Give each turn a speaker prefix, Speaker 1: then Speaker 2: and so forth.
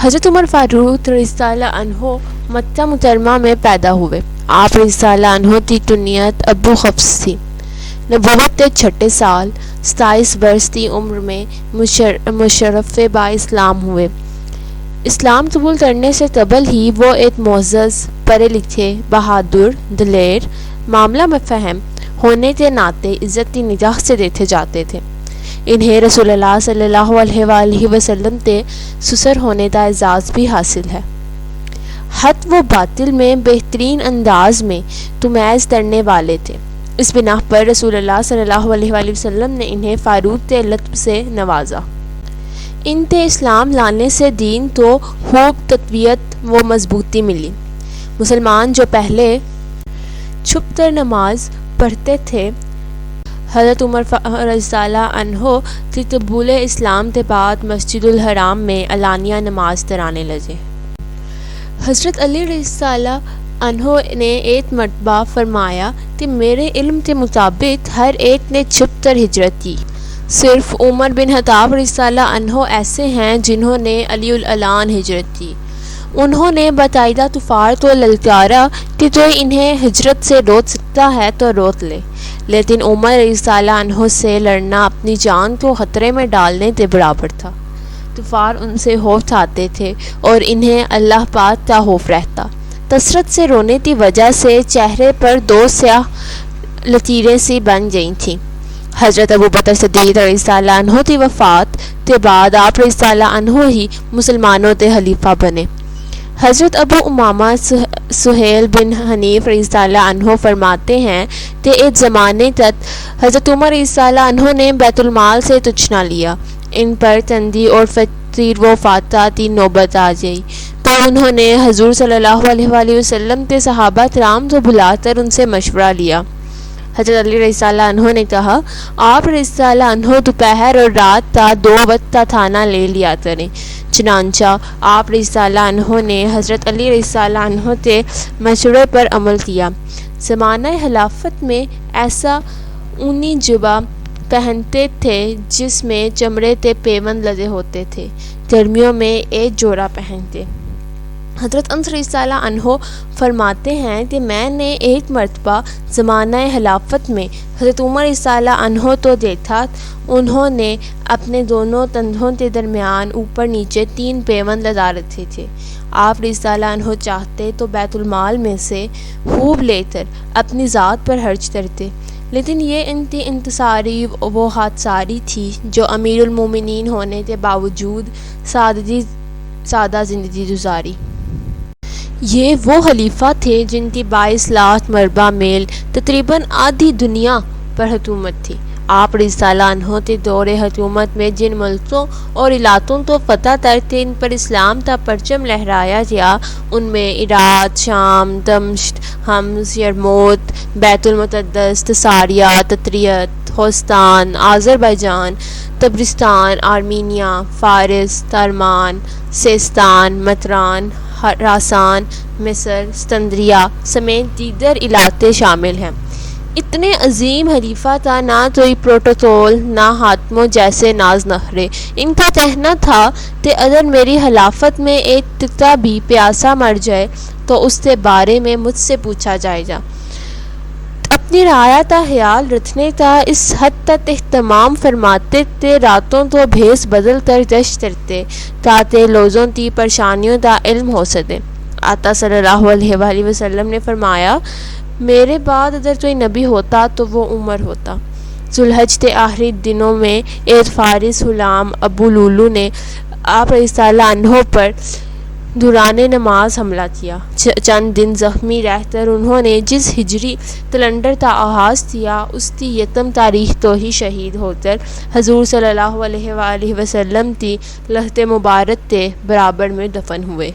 Speaker 1: حضرت عمر فاروق رضی اللہ عنہ مکہ مکرمہ میں پیدا ہوئے۔ آپ رضی اللہ عنہ کی کنیت ابو حفص تھی۔ نبوت کے چھٹے سال 27 برس کی عمر میں مشرف با اسلام ہوئے۔ اسلام قبول کرنے سے قبل ہی وہ ایک معزز، پڑھے لکھے، بہادر، دلیر، معاملہ میں فہم ہونے کے ناطے عزت کی نگاہ سے دیکھے جاتے تھے۔ انہیں رسول اللہ صلی اللہ علیہ وآلہ وسلم کے سسر ہونے کا اعزاز بھی حاصل ہے۔ حق و باطل میں بہترین انداز میں تمیز کرنے والے تھے۔ اس بنا پر رسول اللہ صلی اللہ علیہ وآلہ وسلم نے انہیں فاروق کے لقب سے نوازا۔ ان کے اسلام لانے سے دین کو خوب تقویت و مضبوطی ملی۔ مسلمان جو پہلے چھپ کر نماز پڑھتے تھے، حضرت عمر رضی اللہ عنہ کی قبول اسلام کے بعد مسجد الحرام میں علانیہ نماز پڑھانے لگے۔ حضرت علی رضی اللہ عنہ نے ایک مرتبہ فرمایا کہ میرے علم کے مطابق ہر ایک نے چھپ کر ہجرت کی، صرف عمر بن خطاب رضی اللہ عنہ ایسے ہیں جنہوں نے علی الاعلان ہجرت کی۔ انہوں نے باقاعدہ کفار کو للکارا کہ جو انہیں ہجرت سے روک سکتا ہے تو روک لے، لیکن عمر رضی اللہ عنہ سے لڑنا اپنی جان کو خطرے میں ڈالنے کے برابر تھا۔ کفار ان سے خوف کھاتے تھے اور انہیں اللہ پاک کا خوف رہتا۔ کثرت سے رونے کی وجہ سے چہرے پر 2 سیاہ لکیریں سی بن گئی تھیں۔ حضرت ابو بکر صدیق رضی اللہ عنہ کی وفات کے بعد آپ رضی اللہ عنہ ہی مسلمانوں کے خلیفہ بنے۔ حضرت ابو امامہ سہیل بن حنیف رضی اللہ عنہ فرماتے ہیں کہ ایک زمانے تک حضرت عمر رضی اللہ عنہ نے بیت المال سے کچھ نہ لیا۔ ان پر تنگی اور فقیر و فاقہ کی نوبت آ گئی تو انہوں نے حضور صلی اللہ علیہ وآلہ وسلم کے صحابہ کرام کو بلا کر ان سے مشورہ لیا۔ حضرت علی رضی اللہ عنہ نے کہا، آپ رضی اللہ عنہ دوپہر اور رات کا 2 وقت کا کھانا لے لیا کریں۔ چنانچہ آپ رضی اللہ عنہ نے حضرت علی رضی اللہ عنہ کے مشورے پر عمل کیا۔ زمانہ خلافت میں ایسا اونی جبہ پہنتے تھے جس میں چمڑے کے پیوند لگے ہوتے تھے، گرمیوں میں ایک جوڑا پہنتے۔ حضرت انس رضی اللہ عنہ فرماتے ہیں کہ میں نے ایک مرتبہ زمانہ خلافت میں حضرت عمر رضی اللہ عنہ تو دیکھا، انہوں نے اپنے دونوں کندھوں کے درمیان اوپر نیچے 3 پیوند لگا رکھے تھے۔ آپ رضی اللہ عنہ چاہتے تو بیت المال میں سے خوب لے کر اپنی ذات پر خرچ کرتے، لیکن یہ ان کی انتصاری و خاکساری تھی جو امیر المومنین ہونے کے باوجود سادہ زندگی گزاری۔ یہ وہ خلیفہ تھے جن کی 22 لاکھ مربع میل تقریباً آدھی دنیا پر حکومت تھی۔ آپ رضی اللہ عنہ کے دور حکومت میں جن ملکوں اور علاقوں کو فتح کرتے ان پر اسلام کا پرچم لہرایا گیا، ان میں عراق، شام، دمشق، حمص، یرموک، بیت المقدس، تساریہ، تطریت، خوزستان، آذربائیجان، طبرستان، آرمینیا، فارس، ترمان، سیستان، متران، خراسان، مصر، اسکندریہ سمیت دیگر علاقے شامل ہیں۔ اتنے عظیم خلیفہ تھا، نہ کوئی پروٹوکول، نہ حاکموں جیسے ناز نخرے۔ ان کا کہنا تھا کہ اگر میری خلافت میں ایک قطعہ بھی پیاسا مر جائے تو اس کے بارے میں مجھ سے پوچھا جائے گا۔ اپنی رعایا کا خیال رکھنے کا اس حد تک اہتمام فرماتے کہ راتوں کو بھیس بدل کر گشت کرتے تاکہ لوگوں کی پریشانیوں کا علم ہو سکے۔ آقا صلی اللہ علیہ وآلہ وسلم نے فرمایا، میرے بعد اگر کوئی نبی ہوتا تو وہ عمر ہوتا۔ ذوالحج کے آخری دنوں میں ایک فارس غلام ابو لولو نے آپ رضی اللہ عنہ پر دوران نماز حملہ کیا۔ چند دن زخمی رہ کر انہوں نے جس ہجری کیلنڈر کا آغاز کیا اس کی 1 تاریخ کو ہی شہید ہو کر حضور صلی اللہ علیہ وآلہ وسلم کی لحد مبارک کے برابر میں دفن ہوئے۔